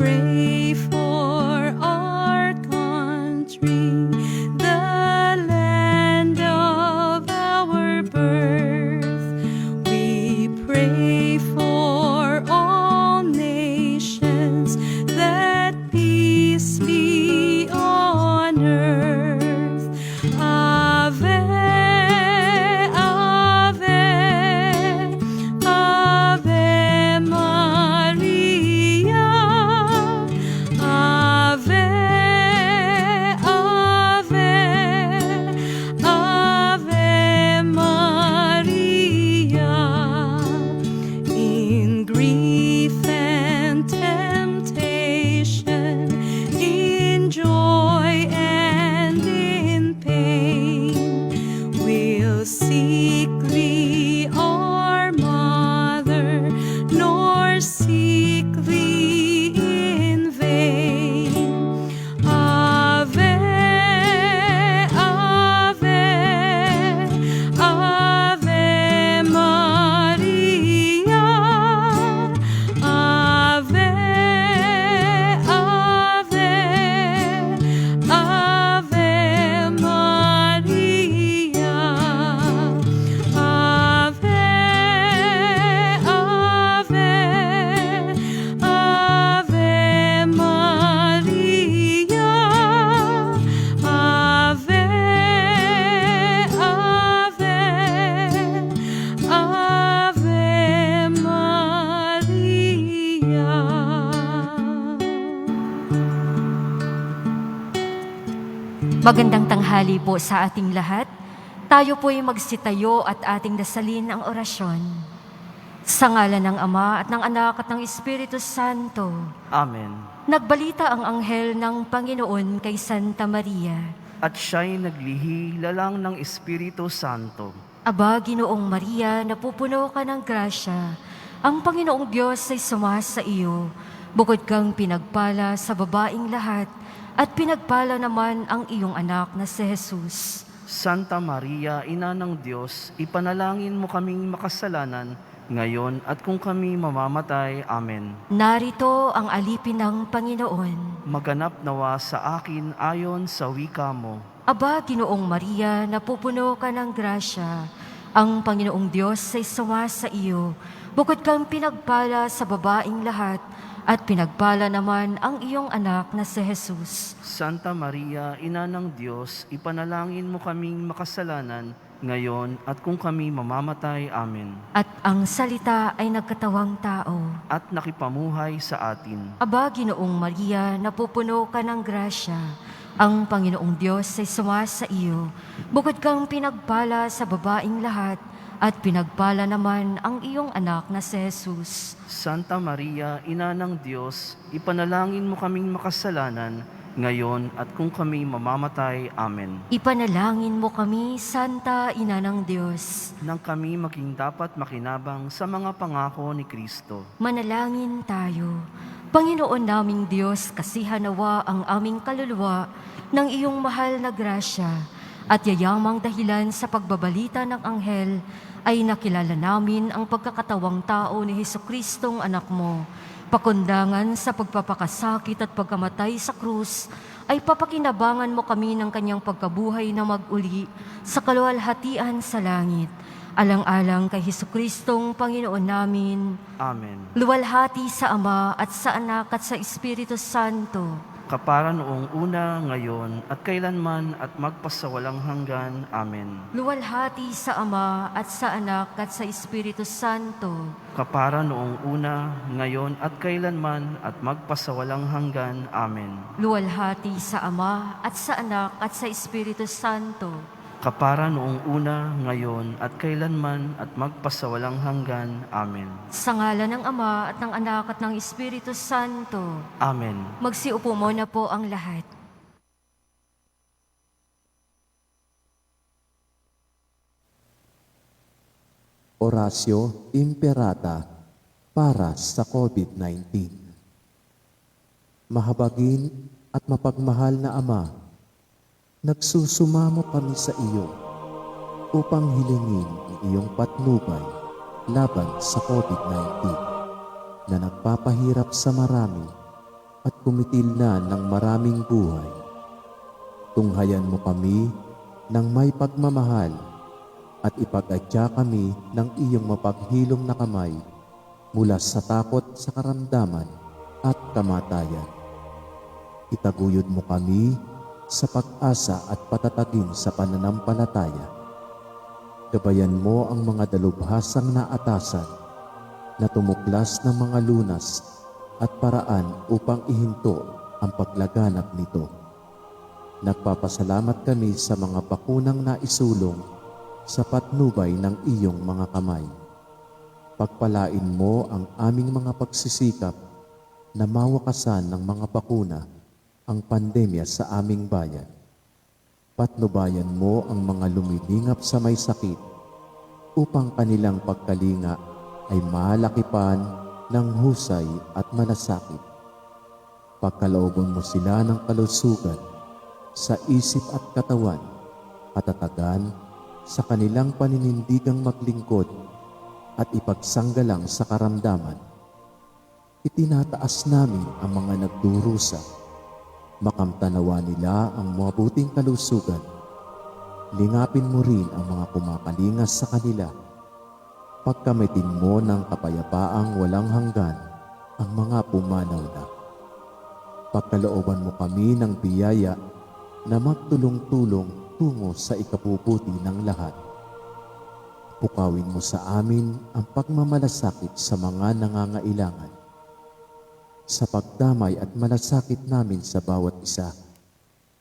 pray for our country, the land of our birth. We pray for all nations, that peace be on earth. Ave, Ave, Ave Maria. Ave, Ave, Ave Maria. In grief and temptation, in joy and in pain, we'll seek thee, our Mother, nor seek thee in vain. Ave, Ave, Ave Maria. Ave, Ave, Ave Maria. Ave, Ave, Ave Maria. Ave, Ave, Ave Maria. Magandang tanghali po sa ating lahat. Tayo po'y magsitayo at ating dasalin ang orasyon. Sa ngalan ng Ama at ng Anak at ng Espiritu Santo, Amen. nagbalita ang anghel ng Panginoon kay Santa Maria. At siya'y naglihi lalang ng Espiritu Santo. Aba, Ginoong Maria, napupuno ka ng grasya. Ang Panginoong Diyos ay sumasa iyo. Bukod kang pinagpala sa babaing lahat, at pinagpala naman ang iyong anak na si Jesus. Santa Maria, Ina ng Diyos, ipanalangin mo kaming makasalanan, ngayon at kung kami mamamatay. Amen. Narito ang alipin ng Panginoon. Maganap nawa sa akin ayon sa wika mo. Aba, Ginoong Maria, napupuno ka ng grasya. Ang Panginoong Diyos ay sumasa iyo. Bukod kang pinagpala sa babaing lahat, at pinagpala naman ang iyong anak na si Jesus. Santa Maria, Ina ng Diyos, ipanalangin mo kaming makasalanan, ngayon at kung kami mamamatay. Amen. At ang salita ay nagkatawang tao. At nakipamuhay sa atin. Aba, Ginoong Maria, napupuno ka ng grasya. Ang Panginoong Diyos ay sumasa iyo. Bukod kang pinagpala sa babaing lahat, at pinagpala naman ang iyong anak na si Jesus. Santa Maria, Ina ng Diyos, ipanalangin mo kaming makasalanan, ngayon at kung kami mamamatay. Amen. Ipanalangin mo kami, Santa Ina ng Diyos. Nang kami maging dapat makinabang sa mga pangako ni Kristo. Manalangin tayo. Panginoon naming Diyos, kasihan nawa ang aming kaluluwa ng iyong mahal na grasya, at yayamang dahilan sa pagbabalita ng anghel, ay nakilala namin ang pagkakatawang tao ni Jesucristong anak mo. Pakundangan sa pagpapakasakit at pagkamatay sa krus, ay papakinabangan mo kami ng kanyang pagkabuhay na mag-uli sa kaluwalhatian sa langit. Alang-alang kay Jesucristong Panginoon namin, Amen. luwalhati sa Ama at sa Anak at sa Espiritu Santo, Kapara noong una, ngayon at kailanman at magpasawalang hanggan. Amen. luwalhati sa Ama at sa Anak at sa Espiritu Santo, Kapara noong una, ngayon at kailanman at magpasawalang hanggan. Amen. luwalhati sa Ama at sa Anak at sa Espiritu Santo, Kapara noong una, ngayon at kailanman at magpasawalang hanggan. Amen. sa ngalan ng Ama at ng Anak at ng Espiritu Santo. Amen. Magsiupo muna po ang lahat. Orasyo Imperata para sa COVID-19. Mahabagin at mapagmahal na Ama, nagsusumamo kami sa iyo upang hilingin ang iyong patnubay laban sa COVID-19 na nagpapahirap sa marami at kumitil na ng maraming buhay. Tunghayan mo kami ng may pagmamahal at ipag-adya kami ng iyong mapaghilom na kamay mula sa takot sa karamdaman at kamatayan. Itaguyod mo kami sa pag-asa at patatagin sa pananampalataya. Gabayan mo ang mga dalubhasang naatasan na tumuklas ng mga lunas at paraan upang ihinto ang paglaganap nito. Nagpapasalamat kami sa mga bakunang naisulong sa patnubay ng iyong mga kamay. Pagpalain mo ang aming mga pagsisikap na mawakasan ng mga bakuna ang pandemya sa aming bayan. Patnubayan mo ang mga lumilingap sa may sakit upang kanilang pagkalinga ay malakipan ng husay at malasakit. Pagkalooban mo sila ng kalusugan sa isip at katawan, katatagan sa kanilang paninindigang maglingkod at ipagsanggalang sa karamdaman. Itinataas namin ang mga nagdurusa. Makamtanawa nila ang mabuting kalusugan. Lingapin mo rin ang mga kumakalingas sa kanila. Pagkamitin mo ng kapayapaang walang hanggan ang mga pumanaw na. Pagkalooban mo kami ng biyaya na magtulong-tulong tungo sa ikabubuti ng lahat. Pukawin mo sa amin ang pagmamalasakit sa mga nangangailangan. Sa pagdamay at malasakit namin sa bawat isa,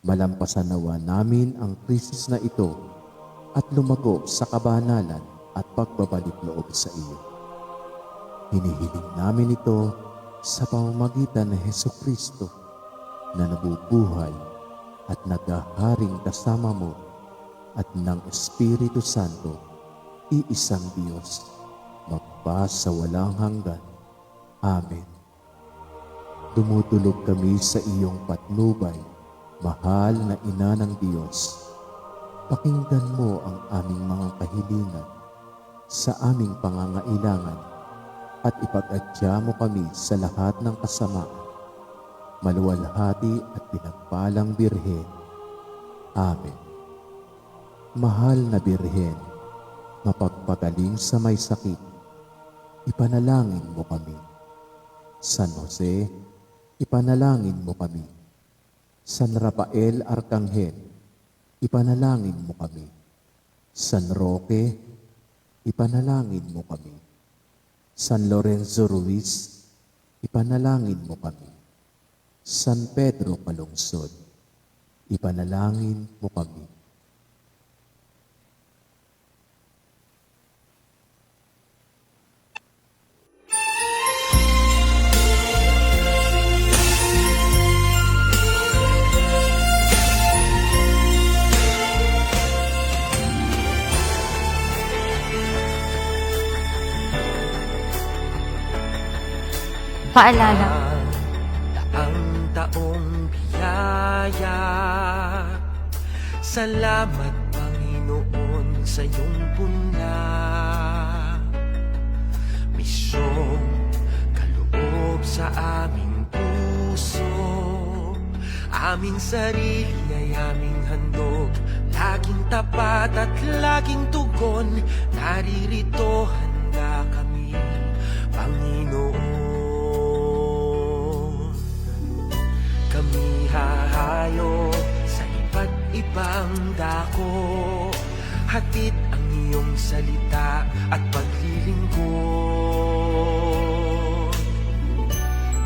malampasan nawa namin ang krisis na ito at lumago sa kabanalan at pagbabalik loob sa iyo. Hinihiling namin ito sa pamamagitan ng Hesukristo na nabubuhay at naghaharing kasama mo at ng Espiritu Santo, iisang Diyos, magpa sa walang hanggan. Amen. Dumudulog kami sa iyong patnubay, mahal na Ina ng Diyos. Pakinggan mo ang aming mga kahilingan sa aming pangangailangan at ipag-adya mo kami sa lahat ng kasamaan. Maluwalhati at pinagpalang Birhen. Amen. Mahal na Birhen, mapagpagaling sa may sakit, ipanalangin mo kami. San Jose, ipanalangin mo kami. San Rafael Arcangel, ipanalangin mo kami. San Roque, ipanalangin mo kami. San Lorenzo Ruiz, ipanalangin mo kami. San Pedro Calungsod, ipanalangin mo kami. Paalala, Daang taong biyaya. Salamat Panginoon sa iyong punla. Misyong kaloob sa aming puso. Aming sarili ay aming handog. Laging tapat at laging tugon. Naririto handa kami, Panginoon. Kami hahayo sa iba't ibang dako. Hatid ang iyong salita at paglilingkod.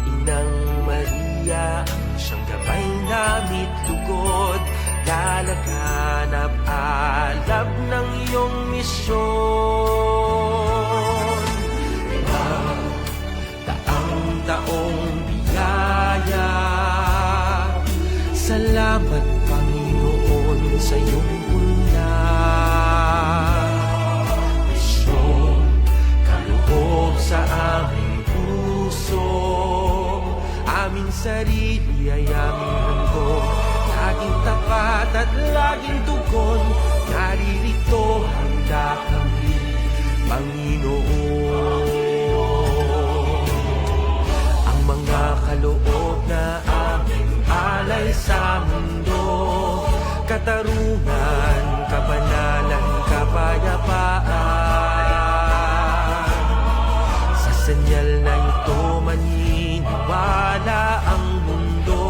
Inang Maria, ang siyang gabay namit lugod. Lalaganap alab ng iyong misyon. Daang taong biyaya. Salamat Panginoon sa iyong punla. Misyong kaloob sa aming puso. Aming sarili ay aming handog. Laging tapat at laging tugon. Naririto handa kami, Panginoon. Ang mga kaloob na aming alay sa mundo. Katarungan, kabanalan, kapayapaan. Sa senyal na ito maniniwala ang mundo.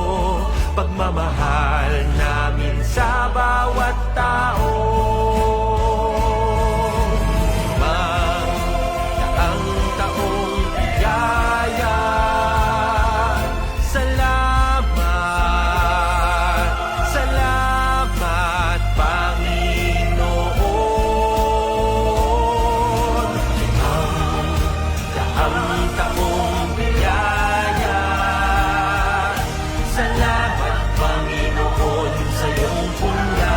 Pagmamahal namin sa bawat tao. Magdaang taong biyaya. Salamat, salamat Panginoon. Magdaang taong biyaya. Salamat Panginoon sa iyong puna.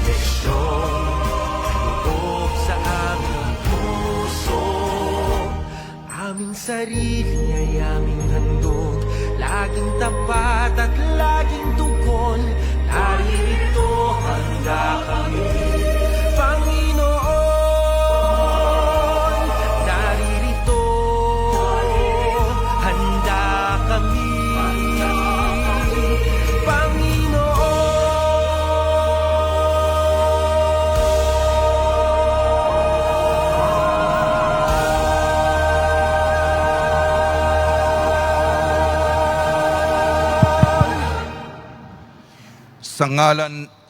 Misyong kaloob sa aming puso. Aming sarili ay aming handog. Laging tapat at laging tugon. Naririto handa kami, Panginoon. Naririto handa kami,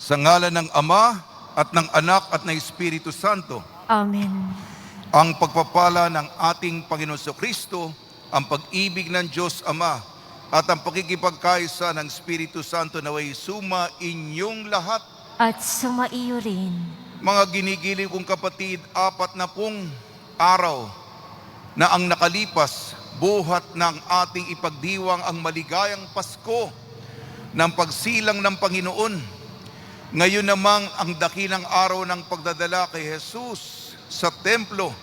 Sa ngalan ng Ama at ng Anak at ng Espiritu Santo, Amen. ang pagpapala ng ating Panginoon Kristo, ang pag-ibig ng Diyos Ama, at ang pakikipagkaisa ng Espiritu Santo naway suma inyong lahat. At sumaiyo rin. Mga ginigiling kong kapatid, 40 araw na ang nakalipas, buhat ng ating ipagdiwang ang maligayang Pasko ng pagsilang ng Panginoon. Ngayon namang ang dakilang araw ng pagdadala kay Jesus sa templo,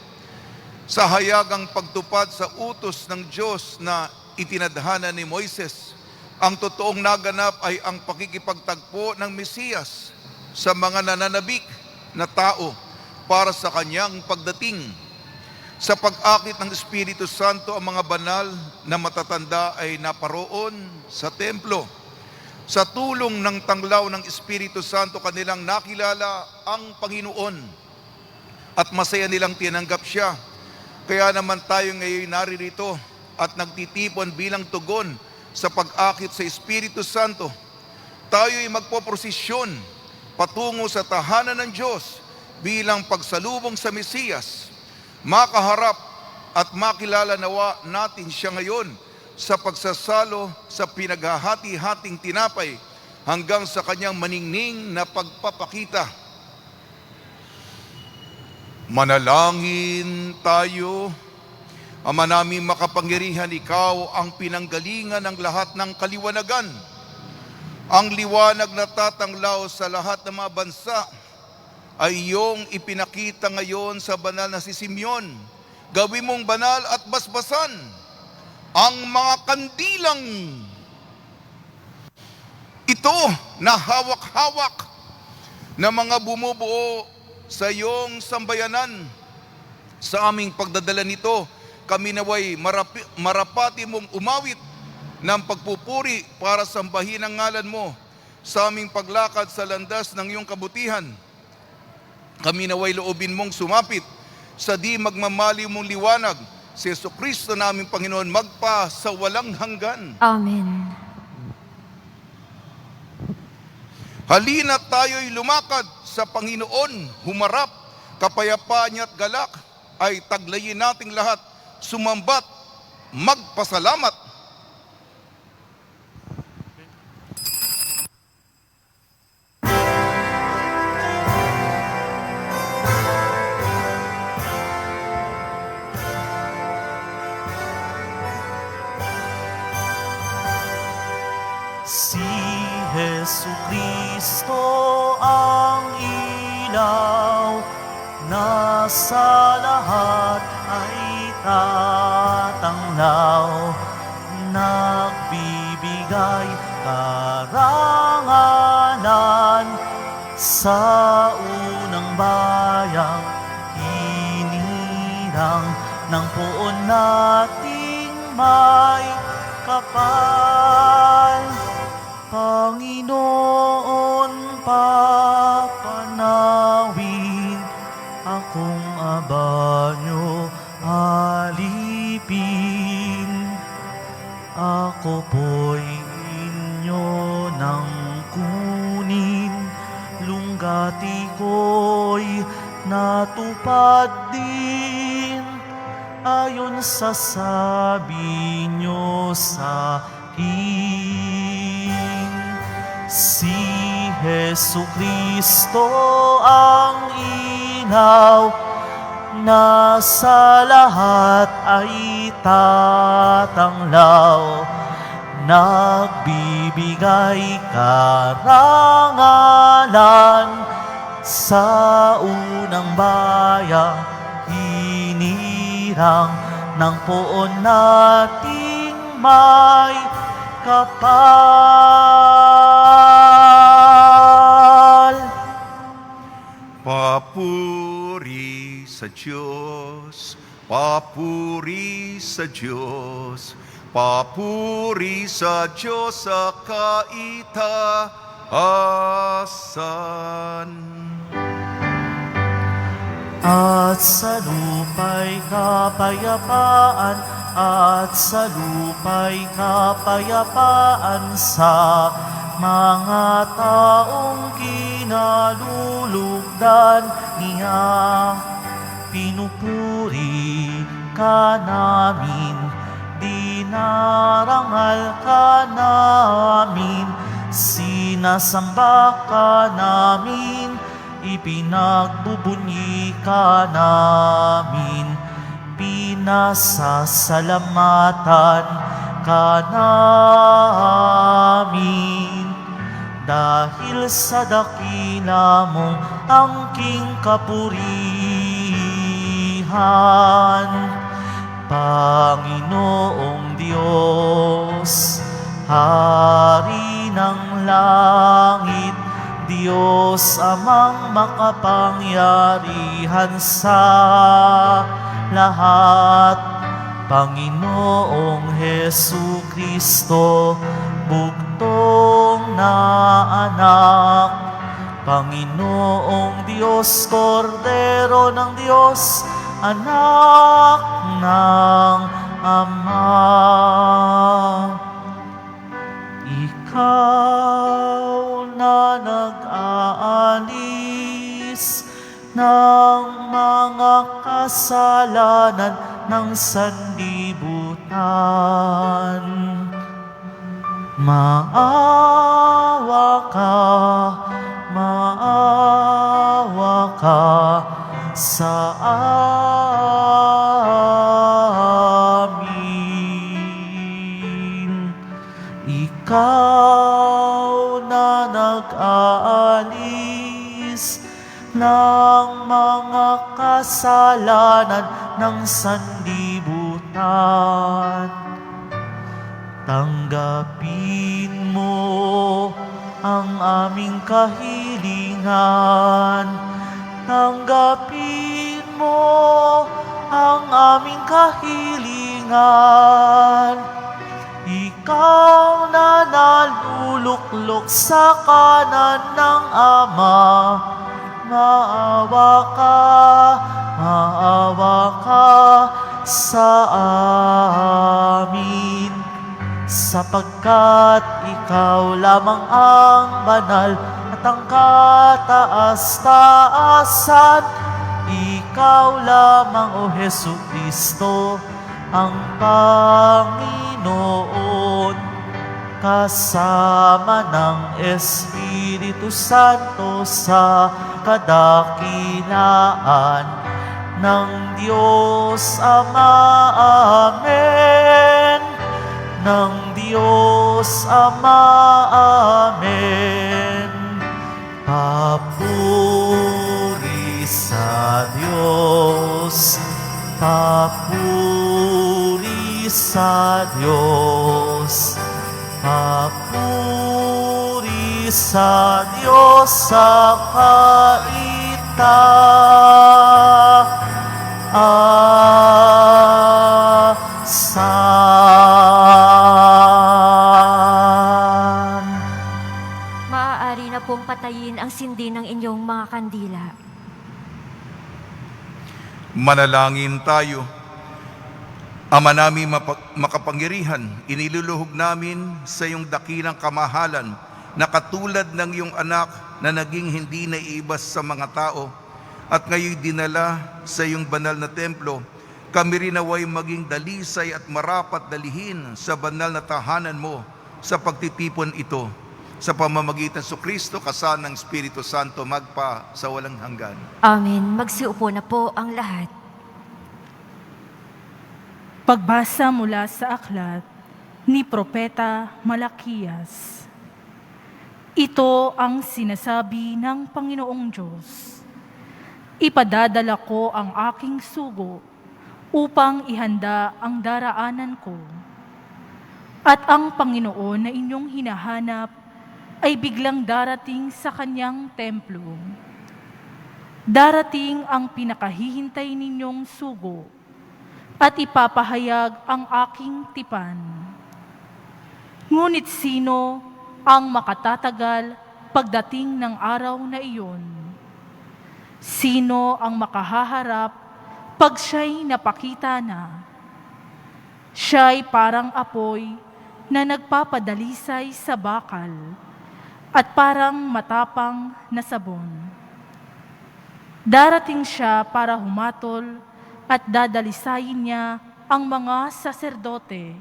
sa hayagang pagtupad sa utos ng Diyos na itinadhana ni Moises. Ang totoong naganap ay ang pakikipagtagpo ng Mesiyas sa mga nananabik na tao para sa kanyang pagdating. Sa pag-akit ng Espiritu Santo, ang mga banal na matatanda ay naparoon sa templo. Sa tulong ng tanglaw ng Espiritu Santo, kanilang nakilala ang Panginoon at masaya nilang tinanggap siya. Kaya naman tayo ngayon naririto at nagtitipon bilang tugon sa pag-akit sa Espiritu Santo. Tayo ay magpoprosesyon patungo sa tahanan ng Diyos bilang pagsalubong sa Mesiyas. Makaharap at makilala nawa natin siya ngayon sa pagsasalo sa pinaghahati-hating tinapay hanggang sa kanyang maningning na pagpapakita. Manalangin tayo. Ama naming makapangyarihan, ikaw ang pinanggalingan ng lahat ng kaliwanagan. Ang liwanag na tatanglaw sa lahat ng mga bansa ay iyong ipinakita ngayon sa banal na si Simeon. Gawin mong banal at basbasan ang mga kandilang ito na hawak-hawak na mga bumubuo sa iyong sambayanan. Sa aming pagdadala nito, kami naway marapati mong umawit ng pagpupuri para sambahin ang ngalan mo sa aming paglakad sa landas ng iyong kabutihan. Kami naway loobin mong sumapit sa di magmamaliw mong liwanag, si Jesucristo naming Panginoon, magpa sa walang hanggan. Amen. Halina tayo'y lumakad sa Panginoon, humarap, kapayapaan niya at galak ay taglayin nating lahat, sumambat, magpasalamat. Si Jesucristo ang ilaw na sa lahat ay tatanglaw, nagbibigay karangalan sa unang bayang hinirang ng poon nating may kapal. Panginoon, papanawin akong abanyo alipin. Ako po'y inyo nang kunin, lunggati ko'y natupad din, ayon sa sabi nyo sa akin. Si Jesucristo ang ilaw na sa lahat ay tatanglaw, nagbibigay karangalan sa unang bayang hinirang ng poon nating may kapal. Papuri sa Diyos, papuri sa Diyos, papuri sa Diyos sa kaitaasan. At sa lupa'y kapayapaan, at sa lupa'y kapayapaan sa mga taong kinalulugdan niya. Pinupuri ka namin, dinarangal ka namin, sinasamba ka namin, ipinagbubunyi ka namin, pinasasalamatan ka namin. Dahil sa dakila mong angking kapurihan, Panginoong Diyos, Hari ng langit, Diyos amang makapangyarihan sa lahat, Panginoong Jesucristo, bugtong na anak, Panginoong Diyos, Kordero ng Diyos, anak ng Ama. Ikaw na nag-aalis ng mga kasalanan ng sanlibutan, maawa ka sa amin. Ikaw na nag-aalis ng mga kasalanan ng sanlibutan, tanggapin mo ang aming kahilingan, tanggapin mo ang aming kahilingan. Ikaw na naluluklok sa kanan ng Ama, maawa ka sa amin, sapagkat ikaw lamang ang banal at ang kataas-taasan. Ikaw lamang, O Jesucristo, ang Panginoon, kasama ng Espiritu Santo sa kadakilaan ng Diyos Ama. Amen. Ng Diyos Ama. Amen. Papuri sa Diyos, papuri sa Diyos, papuri sa Diyos sa kaitaasan. dalisayin ang sindi ng inyong mga kandila. Manalangin tayo. Ama namin makapangyarihan, iniluluhog namin sa iyong dakilang kamahalan na katulad ng iyong anak na naging hindi naiibas sa mga tao at ngayon dinala sa iyong banal na templo, kami rin naway maging dalisay at marapat dalihin sa banal na tahanan mo sa pagtitipon ito. Sa pamamagitan sa Kristo, kasama ng Espiritu Santo, magpa sa walang hanggan. Amen. Magsiupo na po ang lahat. Pagbasa mula sa aklat ni Propeta Malakias. Ito ang sinasabi ng Panginoong Diyos. Ipadadala ko ang aking sugo upang ihanda ang daraanan ko. At ang Panginoon na inyong hinahanap ay biglang darating sa kanyang templo. Darating ang pinakahihintay ninyong sugo at ipapahayag ang aking tipan. Ngunit sino ang makatatagal pagdating ng araw na iyon? Sino ang makahaharap pag siya'y napakita na? Siya'y parang apoy na nagpapadalisay sa bakal at parang matapang na sabon. Darating siya para humatol at dadalisayin niya ang mga saserdote,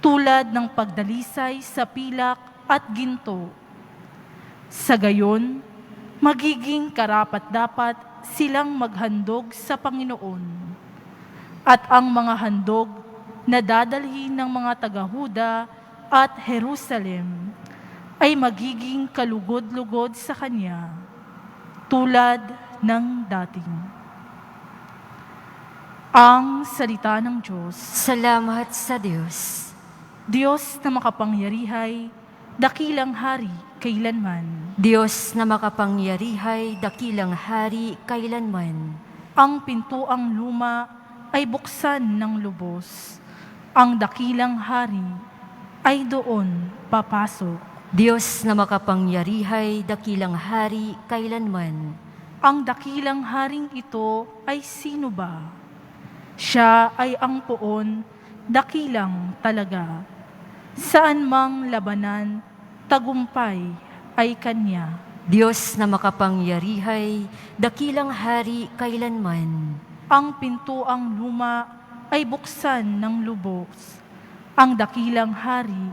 tulad ng pagdalisay sa pilak at ginto. Sa gayon, magiging karapat-dapat silang maghandog sa Panginoon. At ang mga handog na dadalhin ng mga taga-Huda at Jerusalem ay magiging kalugod-lugod sa Kanya, tulad ng dating. Ang salita ng Diyos. Salamat sa Diyos. Diyos na makapangyarihay, dakilang hari kailanman. Diyos na makapangyarihay, dakilang hari kailanman. Ang pintuang luma ay buksan ng lubos. Ang dakilang hari ay doon papasok. Diyos na makapangyarihay, dakilang hari kailanman. Ang dakilang haring ito ay sino ba? Siya ay ang poon, dakilang talaga. Saan mang labanan, tagumpay ay Kanya. Diyos na makapangyarihay, dakilang hari kailanman. Ang pintuang luma ay buksan ng lubos. Ang dakilang hari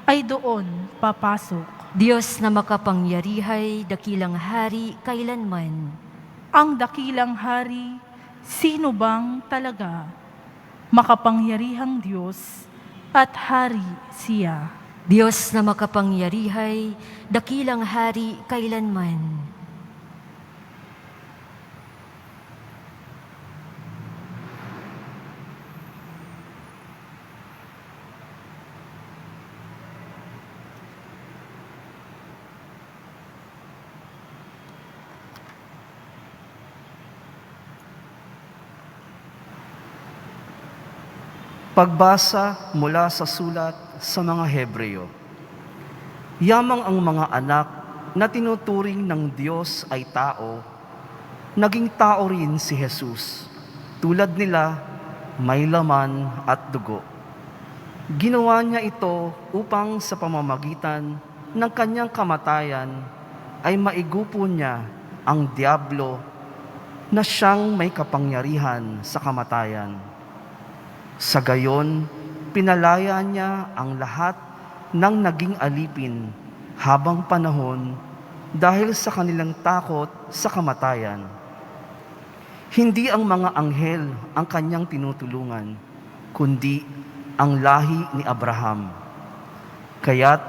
ay doon papasok. Diyos na makapangyarihay, dakilang hari kailanman. Ang dakilang hari, sino bang talaga? Makapangyarihang Diyos at hari siya. Diyos na makapangyarihay, dakilang hari kailanman. Pagbasa mula sa sulat sa mga Hebreo. Yamang ang mga anak na tinuturing ng Diyos ay tao, naging tao rin si Jesus. Tulad nila, may laman at dugo. Ginawa niya ito upang sa pamamagitan ng kanyang kamatayan ay maigupo niya ang Diablo na siyang may kapangyarihan sa kamatayan. Sa gayon, pinalaya niya ang lahat ng naging alipin habang panahon dahil sa kanilang takot sa kamatayan. Hindi ang mga anghel ang kanyang tinutulungan, kundi ang lahi ni Abraham. Kaya't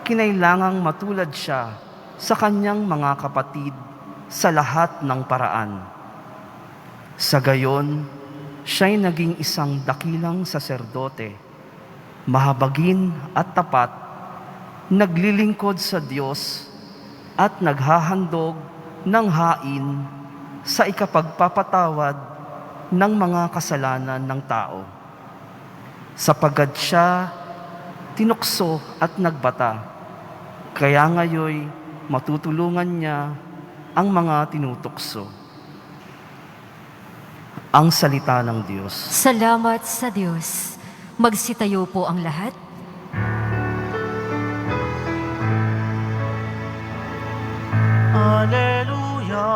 kinailangang matulad siya sa kanyang mga kapatid sa lahat ng paraan. Sa gayon, siya'y naging isang dakilang saserdote, mahabagin at tapat, naglilingkod sa Diyos at naghahandog ng hain sa ikapagpapatawad ng mga kasalanan ng tao. Sapagkat siya tinukso at nagbata, kaya ngayoy matutulungan niya ang mga tinutukso. Ang salita ng Diyos. Salamat sa Diyos. Magsitayo po ang lahat. Alleluia,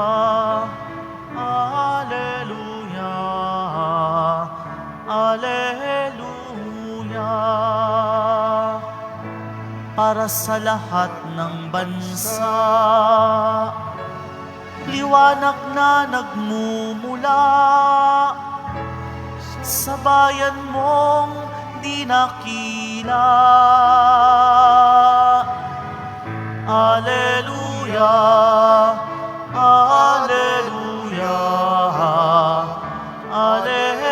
Alleluia, Alleluia. Para sa lahat ng bansa, liwanag na nagmumula sa bayan mong di nakila. Alleluia, Alleluia, Alleluia.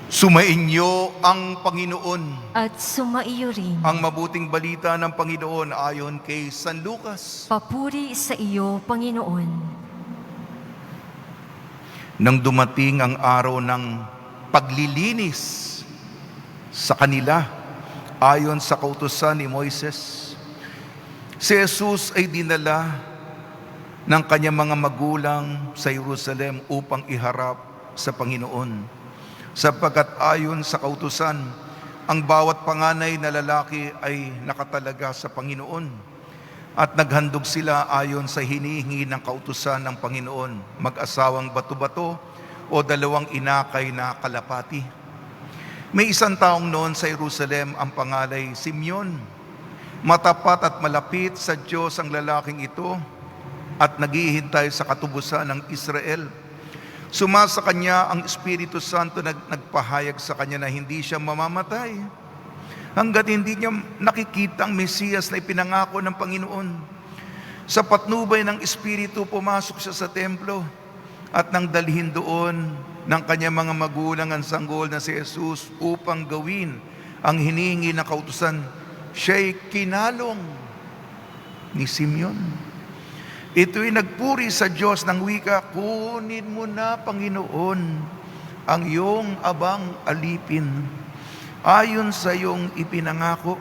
Sumainyo ang Panginoon. At sumaiyo rin. Ang mabuting balita ng Panginoon ayon kay San Lucas. Papuri sa iyo, Panginoon. Nang dumating ang araw ng paglilinis sa kanila ayon sa kautusan ni Moises, si Jesus ay dinala ng kanyang mga magulang sa Jerusalem upang iharap sa Panginoon. Sapagkat ayon sa kautusan, ang bawat panganay na lalaki ay nakatalaga sa Panginoon. At naghandog sila ayon sa hinihingi ng kautusan ng Panginoon, mag-asawang bato-bato o dalawang inakay na kalapati. May isang taong noon sa Jerusalem ang pangalay Simeon. Matapat at malapit sa Diyos ang lalaking ito at naghihintay sa katubusan ng Israel. Sumasa kanya ang Espiritu Santo na nagpahayag sa kanya na hindi siya mamamatay hanggat hindi niya nakikita ang Mesiyas na ipinangako ng Panginoon. Sa patnubay ng Espiritu, pumasok siya sa templo at nang dalhin doon ng kanyang mga magulang ang sanggol na si Jesus upang gawin ang hinihingi ng kautusan, siya'y kinalong ni Simeon. Ito'y nagpuri sa Diyos ng wika, kunin mo na, Panginoon, ang iyong abang alipin. Ayon sa iyong ipinangako,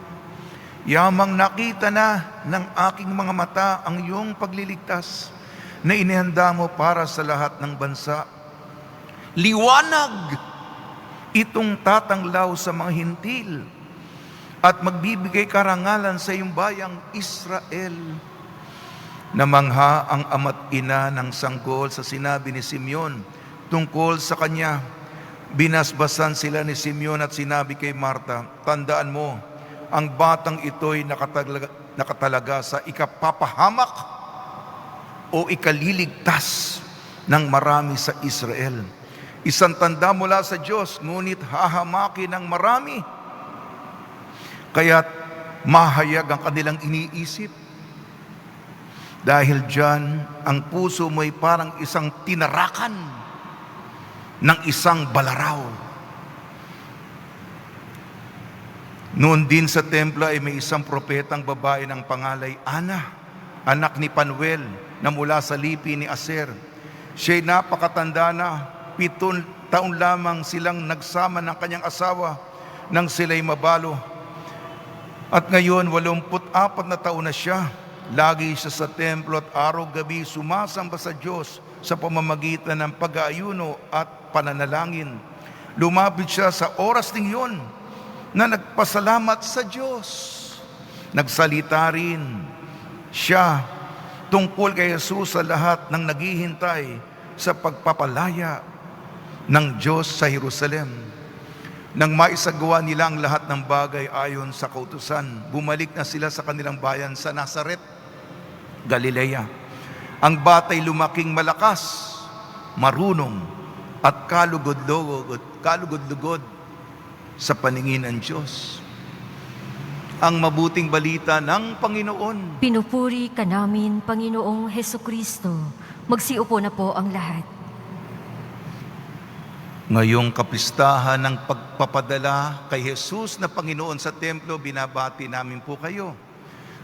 yamang nakita na ng aking mga mata ang iyong pagliligtas na inihanda mo para sa lahat ng bansa. Liwanag itong tatanglaw sa mga hintil at magbibigay karangalan sa iyong bayang Israel. Namangha ang ama't ina ng sanggol sa sinabi ni Simeon tungkol sa kanya. Binasbasan sila ni Simeon at sinabi kay Marta, tandaan mo, ang batang ito'y nakatalaga sa ikapapahamak o ikaliligtas ng marami sa Israel. Isang tanda mula sa Diyos, ngunit hahamakin ng marami. Kaya't mahayag ang kanilang iniisip. Dahil dyan, ang puso mo'y parang isang tinarakan ng isang balaraw. Noon din sa templo ay may isang propetang babae ng pangalay Ana, anak ni Panuel, na mula sa lipi ni Aser. Siya'y napakatanda na, 7 taon lamang silang nagsama ng kanyang asawa nang sila'y mabalo. At ngayon, 84 na taon na siya. Lagi siya sa templo at araw-gabi sumasamba sa Diyos sa pamamagitan ng pag-aayuno at pananalangin. Lumapit siya sa oras ding yun na nagpasalamat sa Diyos. Nagsalita rin siya tungkol kay Jesus sa lahat ng naghihintay sa pagpapalaya ng Diyos sa Jerusalem. Nang maisagawa nila ang lahat ng bagay ayon sa kautusan, bumalik na sila sa kanilang bayan sa Nazaret, Galilea. Ang batay lumaking malakas, marunong at kalugod-lugod sa paningin ng Diyos. Ang mabuting balita ng Panginoon. Pinupuri ka namin, Panginoong Hesukristo. Magsiupo na po ang lahat. Ngayong kapistahan ng pagpapadala kay Jesus na Panginoon sa templo, binabati namin po kayo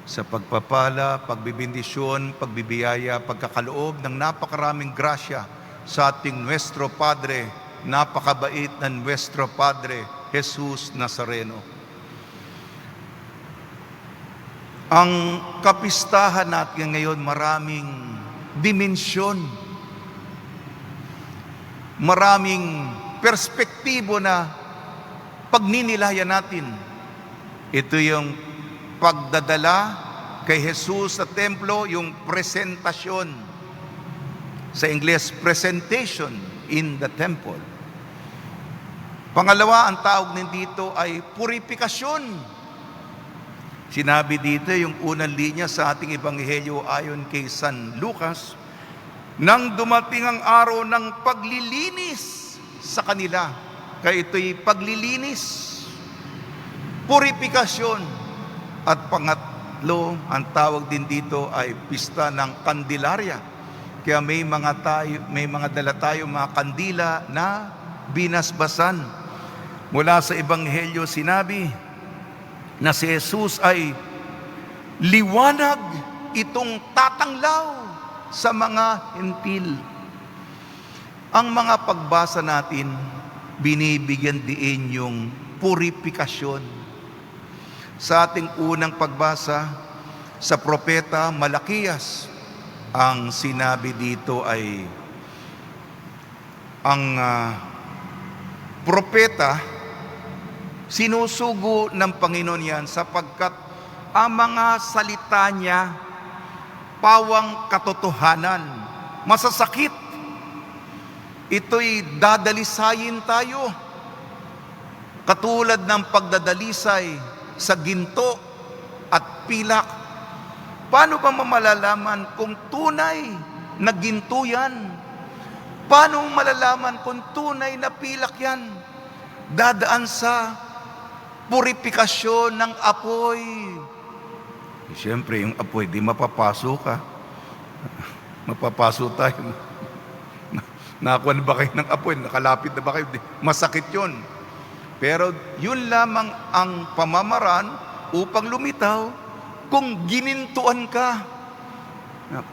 sa pagpapala, pagbibindisyon, pagbibiyaya, pagkakaloob ng napakaraming grasya sa ating Nuestro Padre napakabait na Nuestro Padre Jesus Nazareno. Ang kapistahan natin ngayon maraming dimensyon, maraming perspektibo na pagninilayan natin. Ito yung pagdadala kay Jesus sa templo, yung presentasyon. Sa Ingles, presentation in the temple. Pangalawa, ang tawag din dito ay purifikasyon. Sinabi dito yung unang linya sa ating ebanghelyo ayon kay San Lucas, nang dumating ang araw ng paglilinis sa kanila. Kaya ito'y paglilinis, purifikasyon. At pangatlo, ang tawag din dito ay pista ng Kandilarya. Kaya may mga dala tayo mga kandila na binasbasan. Mula sa ebanghelyo sinabi na si Jesus ay liwanag itong tatanglaw sa mga hentil. Ang mga pagbasa natin, binibigyan diin yung purifikasyon. Sa ating unang pagbasa, sa propeta Malakias, ang sinabi dito ay ang propeta, sinusugo ng Panginoon yan sapagkat ang mga salita niya pawang katotohanan, masasakit. Ito'y dadalisayin tayo. Katulad ng pagdadalisay sa ginto at pilak. Paano ba malalaman kung tunay na ginto yan? Paano malalaman kung tunay na pilak yan? Dadaan sa purifikasyon ng apoy. Siyempre, yung apoy, di mapapasok ka. Mapapasok tayo. Nakakuha na ba kayo ng apoy? Nakalapit na ba kayo? Masakit yun. Pero yun lamang ang pamamaraan upang lumitaw kung ginintuan ka,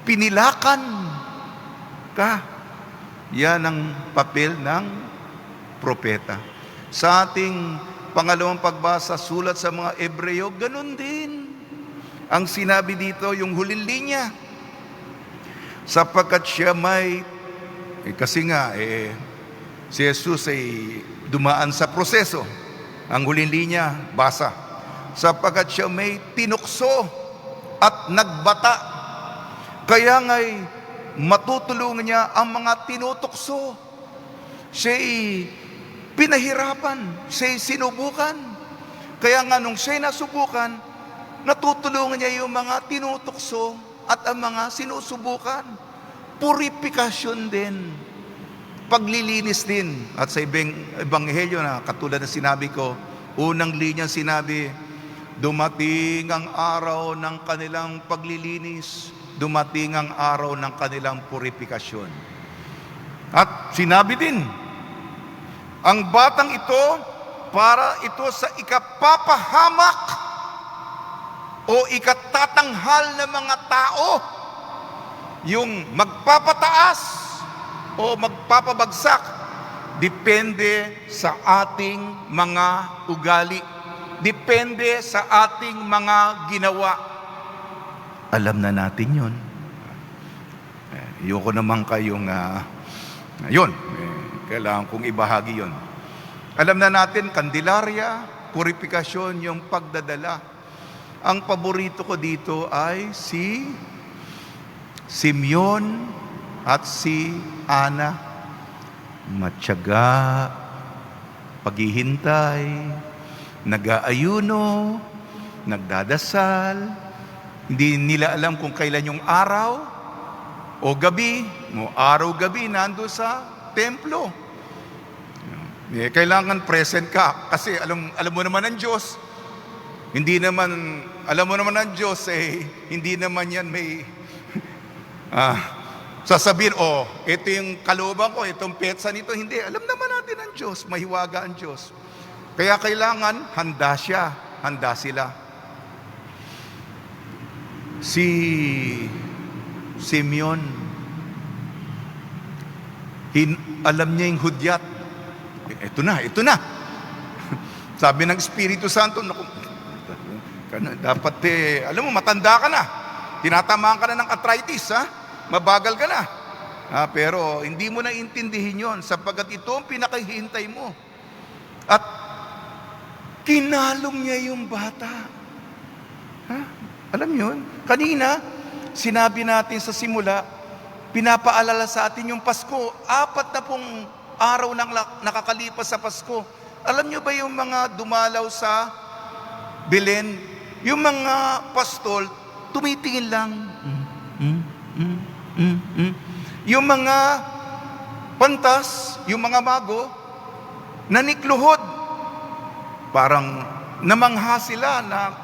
pinilakan ka. Yan ang papel ng propeta. Sa ating pangalawang pagbasa, sulat sa mga Ebreo, ganun din. Ang sinabi dito, yung huling linya, sapagkat siya may, kasi nga, si Jesus ay dumaan sa proseso. Ang huling linya, basa. Sapagkat siya may tinukso at nagbata. Kaya nga'y matutulungan niya ang mga tinutukso. Siya'y pinahirapan, siya'y sinubukan. Kaya nga nung siya'y nasubukan, natutulungan niya yung mga tinutukso at ang mga sinusubukan. Purifikasyon din. Paglilinis din. At sa ebanghelyo na katulad na sinabi ko, unang linya sinabi, dumating ang araw ng kanilang paglilinis, dumating ang araw ng kanilang purifikasyon. At sinabi din, ang batang ito, para ito sa ikapapahamak o ikatatanghal ng mga tao, yung magpapataas o magpapabagsak, depende sa ating mga ugali. Depende sa ating mga ginawa. Alam na natin yun. Ayoko naman kayong, kailangan kong ibahagi yun. Alam na natin, kandilarya, purifikasyon, yung pagdadala. Ang paborito ko dito ay si Simeon at si Ana. Matyaga, paghihintay, nag-aayuno, nagdadasal. Hindi nila alam kung kailan yung araw o gabi. Araw-gabi nando sa templo. Kailangan present ka kasi alam mo naman ang Diyos. Alam mo naman ang Diyos, hindi naman yan may sasabihin, ito yung kalooban ko, itong petsa nito. Hindi, alam naman natin ang Diyos, mahiwaga ang Diyos. Kaya kailangan handa siya, handa sila. Si Simeon, alam niya yung hudyat. ito na, ito na. Sabi ng Espiritu Santo, naku, dapat alam mo, matanda ka na. Tinatamaan ka na ng arthritis, ha? Mabagal ka na. Pero hindi mo na intindihin yon sapagkat ito ang pinakahihintay mo. At kinalong niya yung bata. Alam yun? Kanina, sinabi natin sa simula, pinapaalala sa atin yung Pasko. 4 na pong araw nang nakakalipas sa Pasko. Alam nyo ba yung mga dumalaw sa Belen? Yung mga pastol, tumitingin lang. Yung mga pantas, yung mga mago, nanikluhod. Parang namangha sila na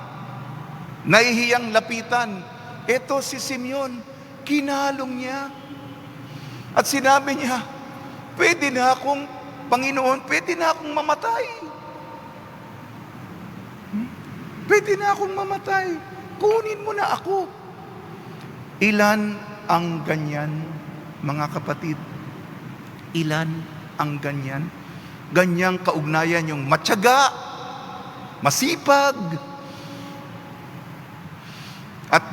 nahihiyang lapitan. Ito si Simeon, kinalong niya. At sinabi niya, pwede na akong, Panginoon, pwede na akong mamatay. Pwede na akong mamatay. Kunin mo na ako. Ilan ang ganyan, mga kapatid? Ilan ang ganyan? Ganyang kaugnayan yung matyaga, masipag, at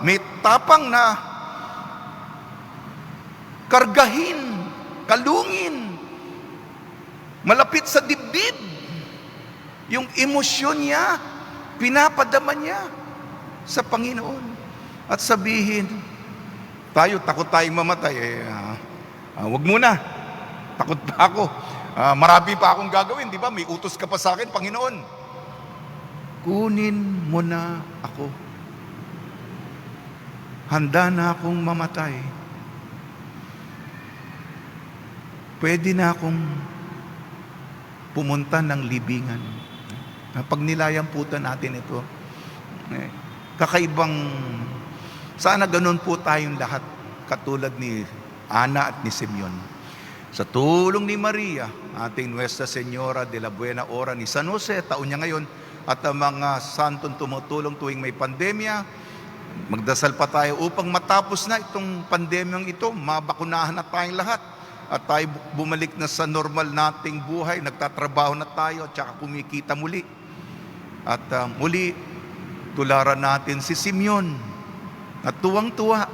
may tapang na kargahin, kalungin, malapit sa dibdib. Yung emosyon niya, pinapadama niya sa Panginoon. At sabihin, takot tayong mamatay. Wag muna, takot pa ako. Marami pa akong gagawin, di ba? May utos ka pa sa akin, Panginoon. Kunin mo na ako. Handa na akong mamatay. Pwede na akong pumunta ng libingan. Pag nilayamputan natin ito, kakaibang, sana ganun po tayong lahat, katulad ni Ana at ni Simeon. Sa tulong ni Maria, ating Nuestra Señora de la Buena Hora ni San Jose, taon niya ngayon, at ang mga santong tumutulong tuwing may pandemya, magdasal pa tayo upang matapos na itong pandemyang ito, mabakunahan na tayong lahat, at tayo bumalik na sa normal nating buhay, nagtatrabaho na tayo at saka kumikita muli. At muli, tularan natin si Simeon na tuwang-tuwa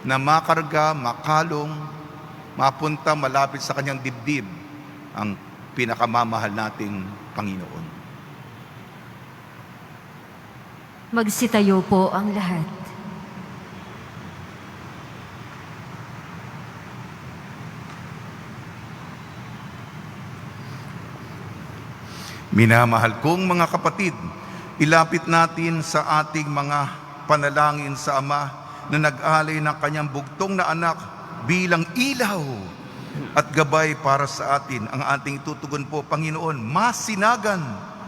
na makarga, makalong, mapunta malapit sa kanyang dibdib ang pinakamamahal nating Panginoon. Magsitayo po ang lahat. Minamahal kong mga kapatid, ilapit natin sa ating mga panalangin sa Ama na nag-alay ng kanyang bugtong na anak bilang ilaw at gabay para sa atin. Ang ating itutugon po, Panginoon, masinagan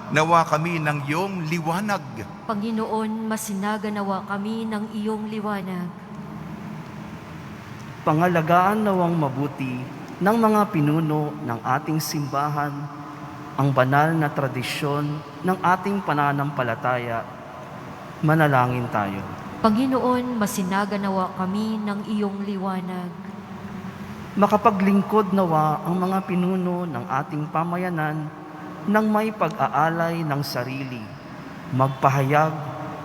nawa kami ng iyong liwanag. Panginoon, masinagan nawa kami ng iyong liwanag. Pangalagaan nawang mabuti ng mga pinuno ng ating simbahan ang banal na tradisyon ng ating pananampalataya. Manalangin tayo. Panginoon, masinagan nawa kami ng iyong liwanag. Makapaglingkod nawa ang mga pinuno ng ating pamayanan ng may pag-aalay ng sarili, magpahayag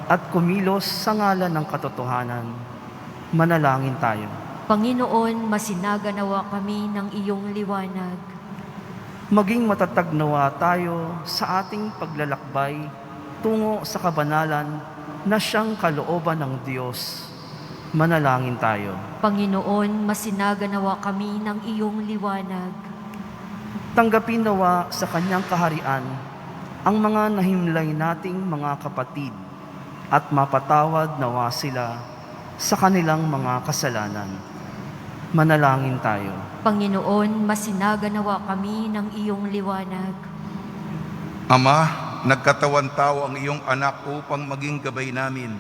at kumilos sa ngalan ng katotohanan. Manalangin tayo. Panginoon, masinagan nawa kami ng iyong liwanag. Maging matatag nawa tayo sa ating paglalakbay tungo sa kabanalan na siyang kalooban ng Diyos. Manalangin tayo. Panginoon, masinagan nawa kami ng iyong liwanag. Tanggapin nawa sa kanyang kaharian ang mga nahimlay nating mga kapatid at mapatawad nawa sila sa kanilang mga kasalanan. Manalangin tayo. Panginoon, masinagan nawa kami ng iyong liwanag. Ama, nagkatawan tao ang iyong anak upang maging gabay namin.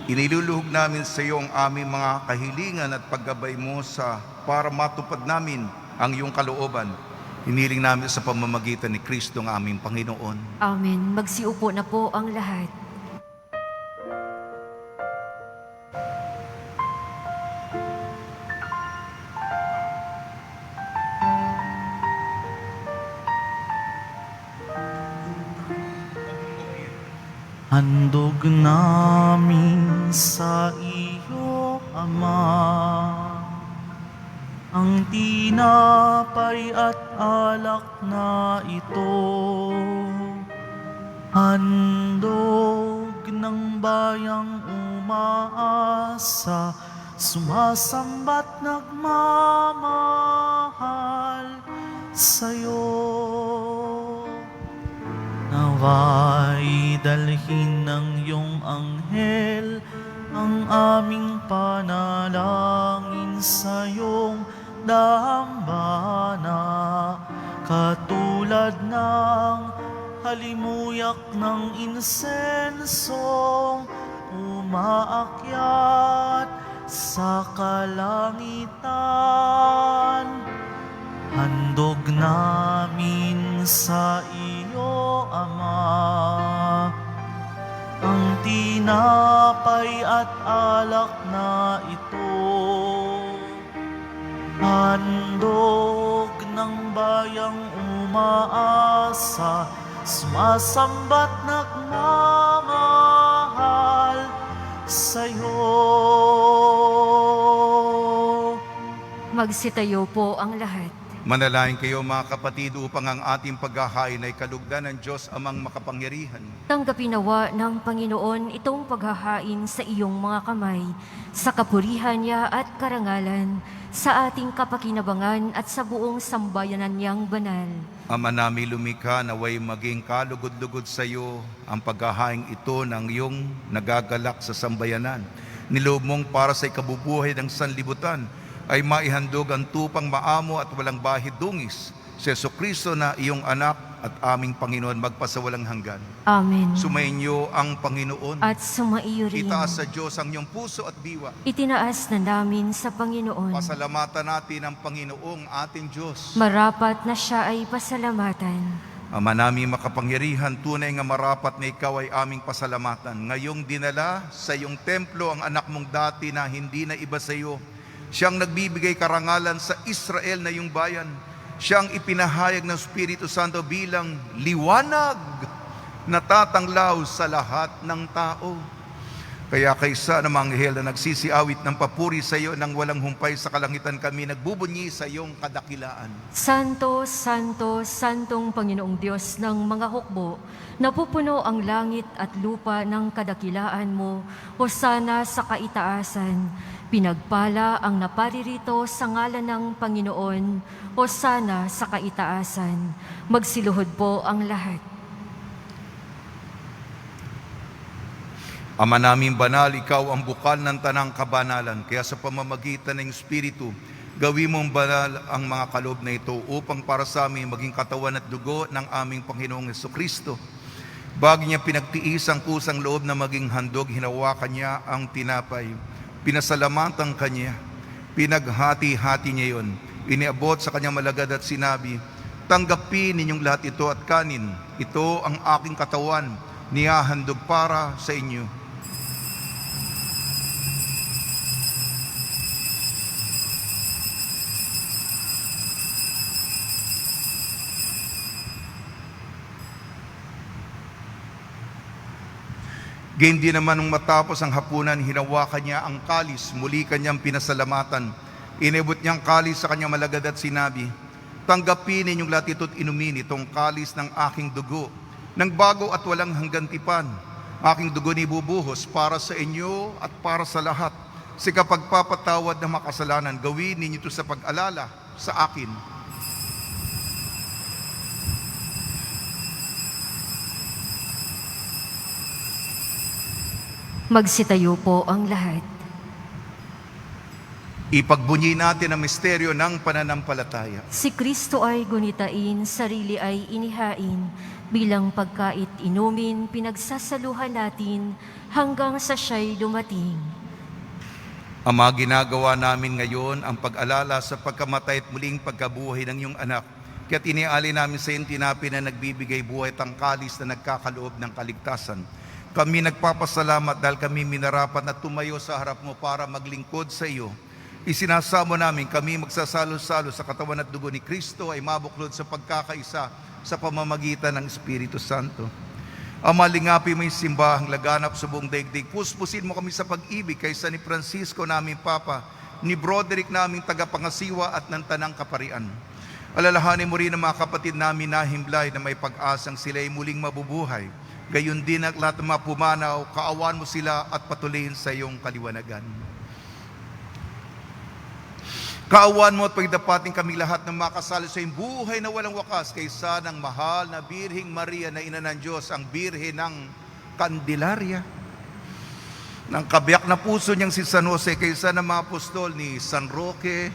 Iniluluhog namin sa iyo ang aming mga kahilingan at paggabay mo para matupad namin ang iyong kalooban. Hiniling namin sa pamamagitan ni Kristo ang aming Panginoon. Amen. Magsiupo na po ang lahat. Handog namin sa iyo, Ama, ang tinapay at alak na ito. Handog ng bayang umaasa, sumasamba't nagmamahal sa'yo. Nawa'y dalhin ng iyong anghel ang aming panalangin sa iyong dambana, katulad ng halimuyak ng insensong umaakyat sa kalangitan. Handog namin sa iyo, Ama, ang tinapay at alak na ito. Handog ng bayang umaasa, sumasamba't nagmamahal sa'yo. Magsitayo po ang lahat. Manalangin kayo mga kapatid upang ang ating paghahain ay kalugdan ng Diyos Amang makapangyarihan. Tanggapin nawa ng Panginoon itong paghahain sa iyong mga kamay, sa kapurihan niya at karangalan, sa ating kapakinabangan at sa buong sambayanan niyang banal. Ama namin lumikha, naway maging kalugod-lugod sa iyo ang paghahain ito ng iyong nagagalak sa sambayanan. Niloob mong para sa ikabubuhay ng sanlibutan ay maihandog ang tupang maamo at walang bahid dungis si Jesucristo na iyong anak at aming Panginoon magpasawalang hanggan. Amen. Sumainyo ang Panginoon. At sumaiyo rin. Itaas sa Diyos ang iyong puso at diwa. Itinaas na namin sa Panginoon. Pasalamatan natin ang Panginoong ating Diyos. Marapat na siya ay pasalamatan. Ama namin makapangyarihan, tunay nga marapat na ikaw ay aming pasalamatan. Ngayong dinala sa iyong templo ang anak mong dati na hindi na iba sa iyo. Siyang nagbibigay karangalan sa Israel na iyong bayan. Siyang ipinahayag ng Espiritu Santo bilang liwanag na tatanglaw sa lahat ng tao. Kaya kaysa ng mga anghel na nagsisiawit ng papuri sa iyo nang walang humpay sa kalangitan, kami nagbubunyi sa iyong kadakilaan. Santo, Santo, Santong Panginoong Diyos ng mga hukbo, napupuno ang langit at lupa ng kadakilaan mo, hosana sa kaitaasan. Pinagpala ang naparirito sa ngalan ng Panginoon, hosana sa kaitaasan. Magsiluhod po ang lahat. Ama naming banal, ikaw ang bukal ng tanang kabanalan. Kaya sa pamamagitan ng Espiritu, gawin mong banal ang mga kaloob na ito upang para sa amin maging katawan at dugo ng aming Panginoong Jesucristo. Bago niya pinagtiis ang kusang loob na maging handog, hinawakan niya ang tinapay. Pinasalamatan kanya, pinaghati-hati niya yun. Iniabot sa kanyang malagad at sinabi, tanggapin ninyong lahat ito at kanin. Ito ang aking katawan, niyahandog para sa inyo. Gayon din naman nung matapos ang hapunan, hinawakan niya ang kalis, muli kanyang pinasalamatan. Inibot niyang kalis sa kanyang malagad at sinabi, tanggapin ninyong lahat ito't inumin itong kalis ng aking dugo, ng bago at walang hanggantipan. Aking dugo ni bubuhos para sa inyo at para sa lahat. Sa kapagpapatawad ng makasalanan, gawin ninyo ito sa pag-alala sa akin. Magsitayo po ang lahat. Ipagbunyi natin ang misteryo ng pananampalataya. Si Kristo ay gunitain, sarili ay inihain. Bilang pagkait inumin, pinagsasaluhan natin hanggang sa siya'y dumating. Ama, ginagawa namin ngayon ang pag-alala sa pagkamatay at muling pagkabuhay ng iyong anak. Kaya't iniali namin sa iyong tinapay na nagbibigay buhay at ang kalis na nagkakaloob ng kaligtasan. Kami nagpapasalamat dahil kami minarapat na tumayo sa harap mo para maglingkod sa iyo. Isinasamo namin kami magsasalo-salo sa katawan at dugo ni Kristo ay mabuklod sa pagkakaisa sa pamamagitan ng Espiritu Santo. Ama, lingapi mo yung simbahang laganap sa buong daigdig. Puspusin mo kami sa pag-ibig kaysa ni Francisco naming Papa, ni Broderick naming tagapangasiwa at ng Tanang Kaparian. Alalahanin mo rin ang mga kapatid namin na himlay na may pag-asang sila ay muling mabubuhay. Gayon din ang lahat ng mga pumanaw, kaawan mo sila at patuloyin sa iyong kaliwanagan. Kaawan mo at pagdapating kami lahat ng makasalo sa iyong buhay na walang wakas kaysa ng mahal na Birheng Maria na Ina ng Diyos, ang Birhen ng Candelaria, ng kabiyak na puso niyang si San Jose, kaysa ng mga apostol ni San Roque,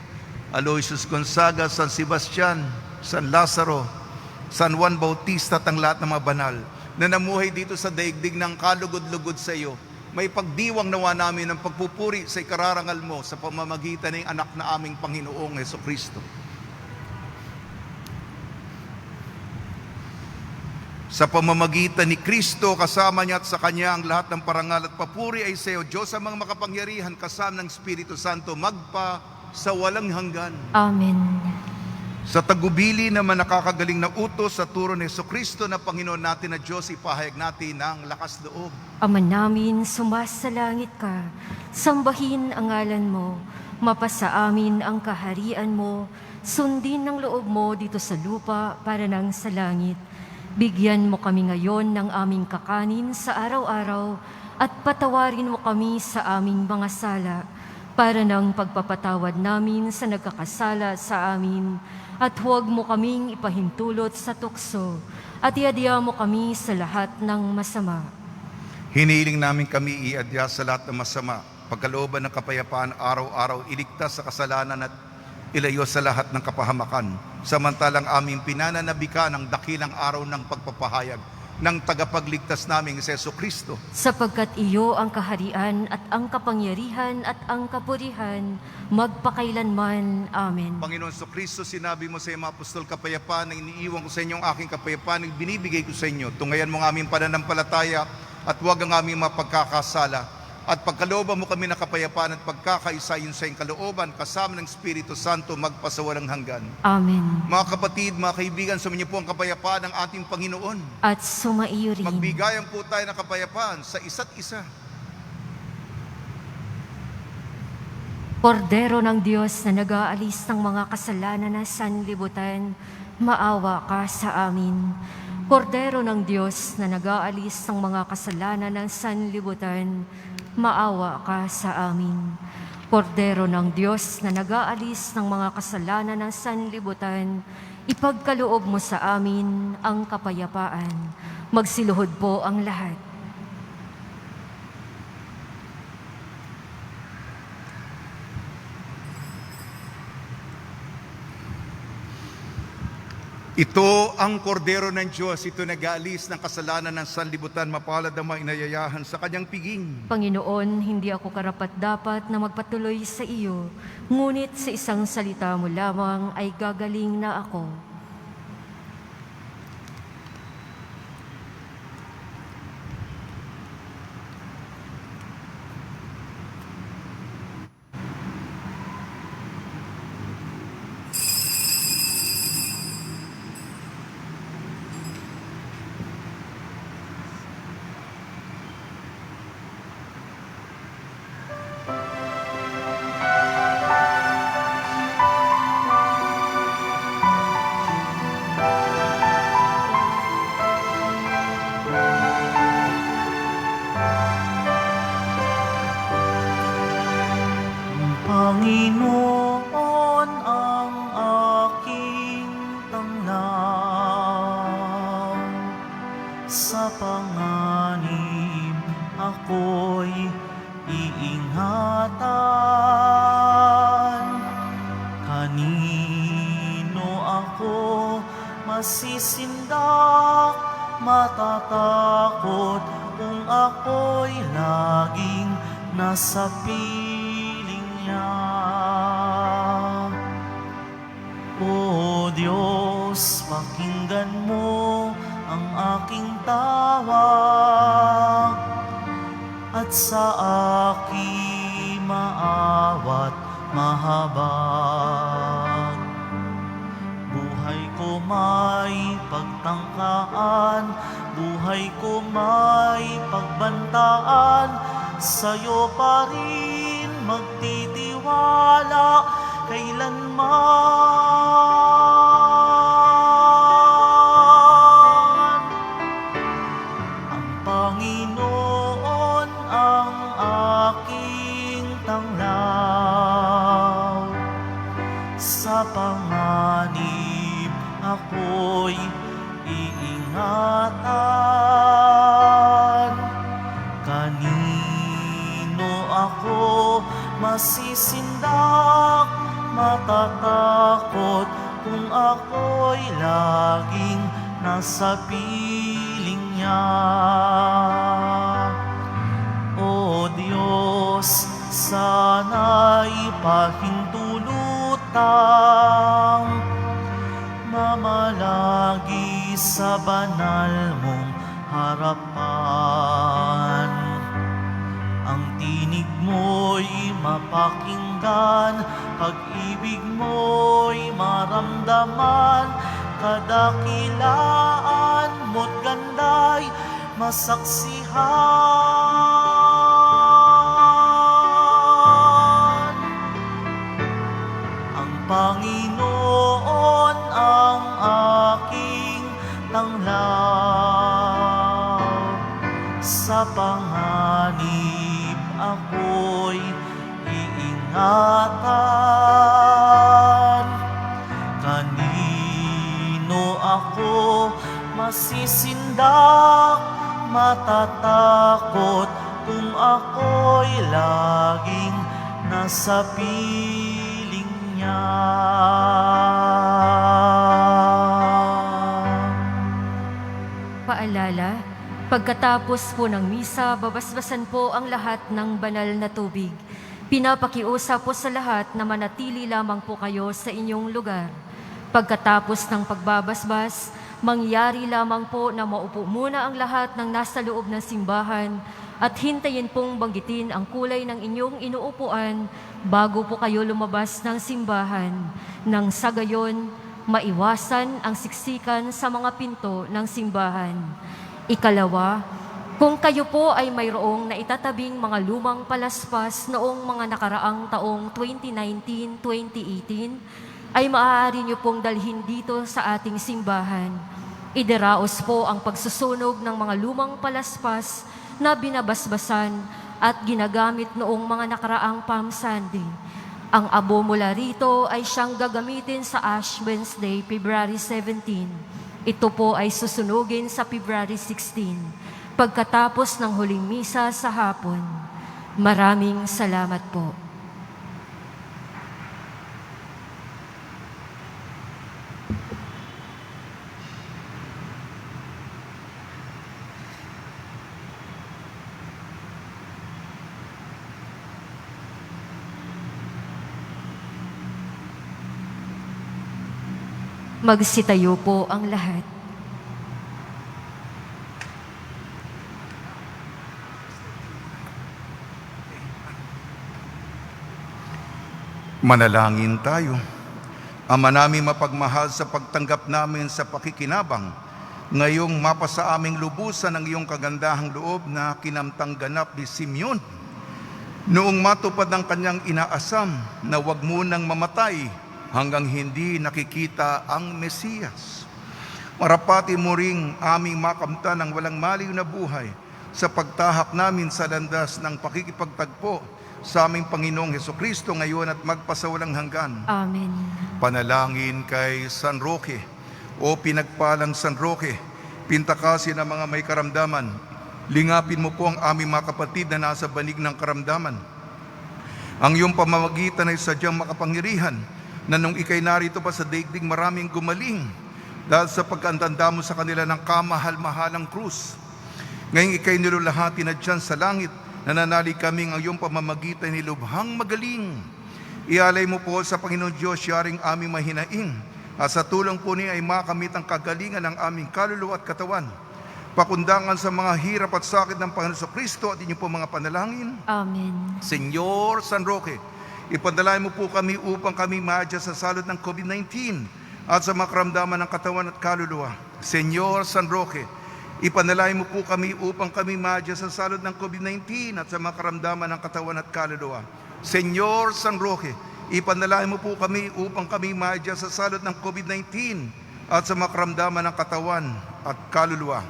Aloysius Gonzaga, San Sebastian, San Lazaro, San Juan Bautista at ang lahat ng mga banal na namuhay dito sa daigdig ng kalugod-lugod sa iyo. May pagdiwang nawa namin ng pagpupuri sa ikararangal mo sa pamamagitan ng anak na aming Panginoong Hesukristo. Sa pamamagitan ni Kristo, kasama niya at sa Kanya ang lahat ng parangal at papuri ay sa iyo, Diyos ang mga makapangyarihan, kasama ng Espiritu Santo, magpa sa walang hanggan. Amen. Sa tagubili naman nakakagaling na utos sa turo ni Hesukristo na Panginoon natin na Diyos, ipahayag natin ng lakas loob. Ama namin, sumasalangit ka, sambahin ang ngalan mo, mapasa amin ang kaharian mo, sundin ng loob mo dito sa lupa para nang sa langit. Bigyan mo kami ngayon ng aming kakanin sa araw-araw at patawarin mo kami sa aming mga sala para nang pagpapatawad namin sa nagkakasala sa amin. At huwag mo kaming ipahintulot sa tukso at iadya mo kami sa lahat ng masama. Hinihiling namin kami iadya sa lahat ng masama, pagkalooban ng kapayapaan araw-araw, iligtas sa kasalanan at ilayo sa lahat ng kapahamakan. Samantalang aming pinananabikan ang dakilang araw ng pagpapahayag ng tagapagligtas naming si Hesukristo. Sapagkat iyo ang kaharian at ang kapangyarihan at ang kapurihan magpakailanman. Amen. Panginoon Hesukristo, sinabi mo sa mga apostol, kapayapaan na iniiwan ko sa inyo, ang aking kapayapaan ang binibigay ko sa inyo. Tungayan mo ang aming pananampalataya at huwag ang aming mapagkakasala. At pagkalooban mo kami ng kapayapaan at pagkakaisa yun sa iyong kalooban, kasama ng Espiritu Santo, magpasawalang hanggan. Amen. Mga kapatid, mga kaibigan, sumainyo po ang kapayapaan ng ating Panginoon. At sumaiyo rin. Magbigayan po tayo ng kapayapaan sa isa't isa. Kordero ng Diyos na nag-aalis ng mga kasalanan na sanlibutan, maawa ka sa amin. Kordero ng Diyos na nag-aalis ng mga kasalanan ng sanlibutan, maawa ka sa amin. Kordero ng Diyos na nag-aalis ng mga kasalanan ng sanlibutan, ipagkaloob mo sa amin ang kapayapaan. Magsiluhod po ang lahat. Ito ang kordero ng Diyos, ito nag-aalis ng kasalanan ng sanlibutan, mapalad ang mga inayayahan sa kanyang piging. Panginoon, hindi ako karapat-dapat na magpatuloy sa iyo, ngunit sa isang salita mo lamang ay gagaling na ako. Panginoon ang aking tanglaw, sa panganib ako'y iingatan. Kanino ako masisindak, matatakot kung ako'y laging nasa piling niya. O Diyos, pakinggan mo ang aking tawag at sa aking maawa't mahabag. Buhay ko may pagtangkaan, buhay ko may pagbantaan, sa'yo pa rin magtitiwala kailanman. Ang Panginoon ang aking tanglaw, sa panganib ako'y iingatan. Kanino ako masisindak, matatakot kung ako'y laging nasa piling niya. O Diyos, sana'y pahintulutang mamalagi sa banal mong harapan. Ang tinig mo'y mapakinggan, pag-ibig mo'y maramdaman, kadakilaan mo't ganda'y masaksihan. Ang Panginoon ang aking tanglaw, sa panganib ako'y iingatan. Kanino ako masisindak, matatakot kung ako'y laging nasa piling niya. Paalala, pagkatapos po ng misa, babasbasan po ang lahat ng banal na tubig. Pinapakiusap po sa lahat na manatili lamang po kayo sa inyong lugar. Pagkatapos ng pagbabasbas, mangyari lamang po na maupo muna ang lahat ng nasa loob ng simbahan at hintayin pong banggitin ang kulay ng inyong inuupuan bago po kayo lumabas ng simbahan. Nang sa gayon, maiwasan ang siksikan sa mga pinto ng simbahan. Ikalawa, kung kayo po ay mayroong naitatabing mga lumang palaspas noong mga nakaraang taong 2019, 2018, ay maaari niyo pong dalhin dito sa ating simbahan. Idaraos po ang pagsusunog ng mga lumang palaspas na binabasbasan at ginagamit noong mga nakaraang Palm Sunday. Ang abo mula rito ay siyang gagamitin sa Ash Wednesday, February 17. Ito po ay susunugin sa February 16, pagkatapos ng huling misa sa hapon. Maraming salamat po. Magsitayo po ang lahat. Manalangin tayo. Ama namin mapagmahal, sa pagtanggap namin sa pakikinabang, ngayong mapasa aming lubusan ng iyong kagandahang loob na kinamtang ganap ni Simeon. Noong matupad ng kanyang inaasam na huwag munang mamatay hanggang hindi nakikita ang Mesiyas. Marapati mo ring aming makamtan ng walang maliw na buhay sa pagtahak namin sa landas ng pakikipagtagpo sa aming Panginoong Hesukristo ngayon at magpasawalang hanggan. Amen. Panalangin kay San Roque. O pinagpalang San Roque, pintakasin ang mga may karamdaman. Lingapin mo po ang aming mga kapatid na nasa banig ng karamdaman. Ang iyong pamamagitan ay sadyang makapangyarihan, na nung ikay narito pa sa daigdig maraming gumaling dahil sa pagkantanda mo sa kanila ng kamahal-mahalang krus. Ngayong ikay nilulahati na dyan sa langit, nananalig kaming ang iyong pamamagitan ni lubhang magaling. Ialay mo po sa Panginoon Diyos yaring aming mahinaing, at sa tulong po niya ay makamit ang kagalingan ng aming kaluluwa at katawan. Pakundangan sa mga hirap at sakit ng Panginoon Kristo at inyong po mga panalangin. Amen. Senyor San Roque, ipadalay mo po kami upang kami maadya sa salot ng COVID-19 at sa makaramdaman ng katawan at kaluluwa. Senyor San Roque, Ipanalangin mo po kami upang kami madya sa salot ng COVID-19 at sa mga karamdaman ng katawan at kaluluwa. Senyor San Roque, ipanalangin mo po kami upang kami madya sa salot ng COVID-19 at sa mga karamdaman ng katawan at kaluluwa.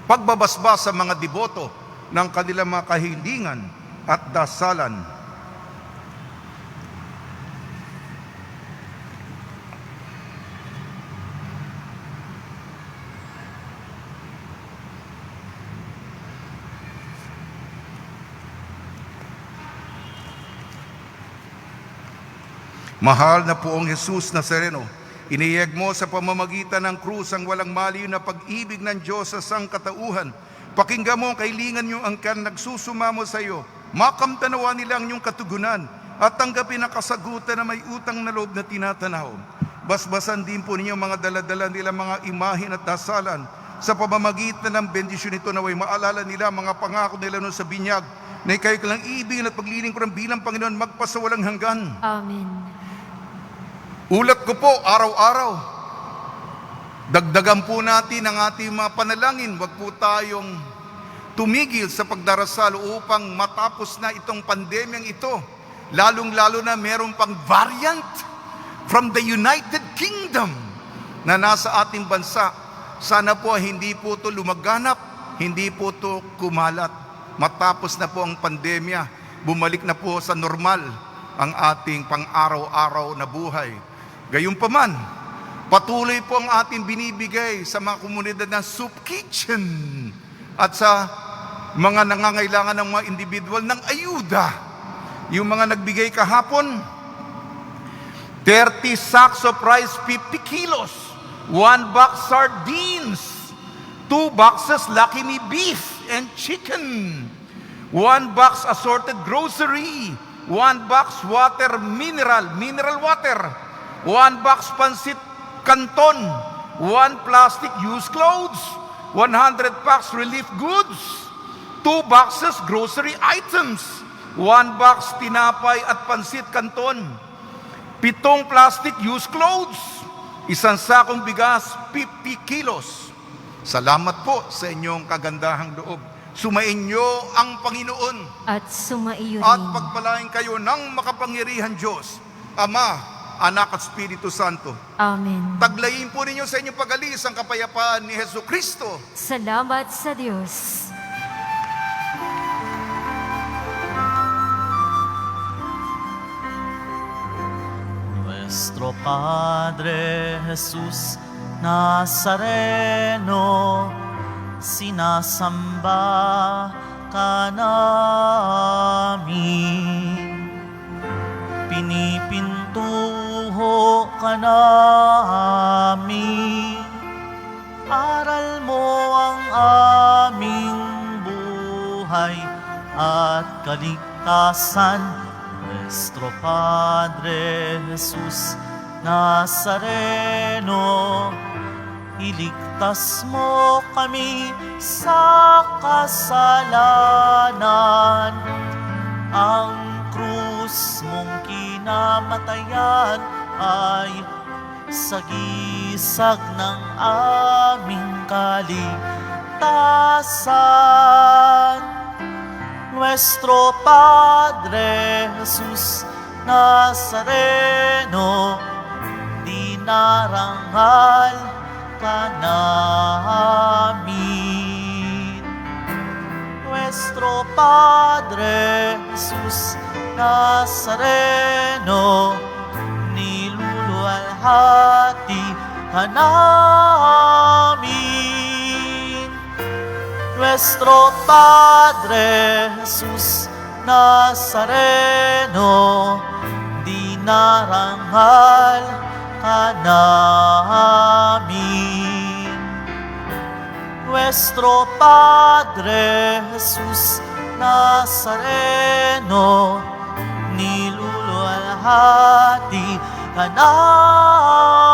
Pagbabasbas sa mga deboto ng kanilang mga kahilingan at dasalan. Mahal na Poong Jesus Nazareno, iniyeg mo sa pamamagitan ng krus ang walang maliw na pag-ibig ng Diyos sa sangkatauhan. Pakinggan mo ang kailingan niyong angkan nagsusumamo sa iyo. Makamtanawa nila ang iyong katugunan at tanggapin ang kasagutan na may utang na loob na tinatanaw. Basbasan din po ninyo mga daladala nila mga imahin at dasalan. Sa pamamagitan ng bendisyon nito naway maalala nila mga pangako nila noon sa binyag na ikaw lang ibig at paglilingkuran bilang Panginoon magpasawalang hanggan. Amen. Ulat ko po araw-araw. Dagdagan po natin ang ating mga panalangin. Huwag po tayong tumigil sa pagdarasal upang matapos na itong pandemyang ito. Lalong-lalo na meron pang variant from the United Kingdom na nasa ating bansa. Sana po hindi po ito lumaganap, hindi po ito kumalat. Matapos na po ang pandemya, bumalik na po sa normal ang ating pang-araw-araw na buhay. Gayunpaman, patuloy po ang ating binibigay sa mga komunidad ng soup kitchen at sa mga nangangailangan ng mga individual ng ayuda. Yung mga nagbigay kahapon, 30 sacks of rice, 50 kilos, 1 box sardines, 2 boxes Lucky Me beef and chicken, 1 box assorted grocery, 1 box water mineral water, 1 box pansit canton, 1 plastic used clothes, 100 packs relief goods, 2 boxes grocery items, 1 box tinapay at pansit canton, 7 plastic used clothes, 1 sakong bigas, 50 kilos. Salamat po sa inyong kagandahang loob. Sumainyo ang Panginoon At sumaiyo at rin. pagpalain kayo ng makapangyarihan Diyos, Ama, Anak at Espiritu Santo. Amen. Taglayin po ninyo sa inyong pag-alis ang kapayapaan ni Hesus Kristo. Salamat sa Diyos. Nuestro Padre Jesus Nazareno, sinasamba ka namin. Pinipintuho ka namin. Aral mo ang aming buhay at kaligtasan. Nuestro Padre Jesus Nazareno, iligtas mo kami sa kasalanan. Ang krus mong kinamatayan ay sagisag ng aming kaligtasan. Nuestro Padre Jesus Nazareno, dinarangal ka namin. Nuestro Padre Jesus Nazareno, niluluwalhati ka namin. Nuestro Padre Jesus Nazareno, dinarangal ka namin. Nuestro Padre Jesus Nazareno, niluluwalhati ka namin.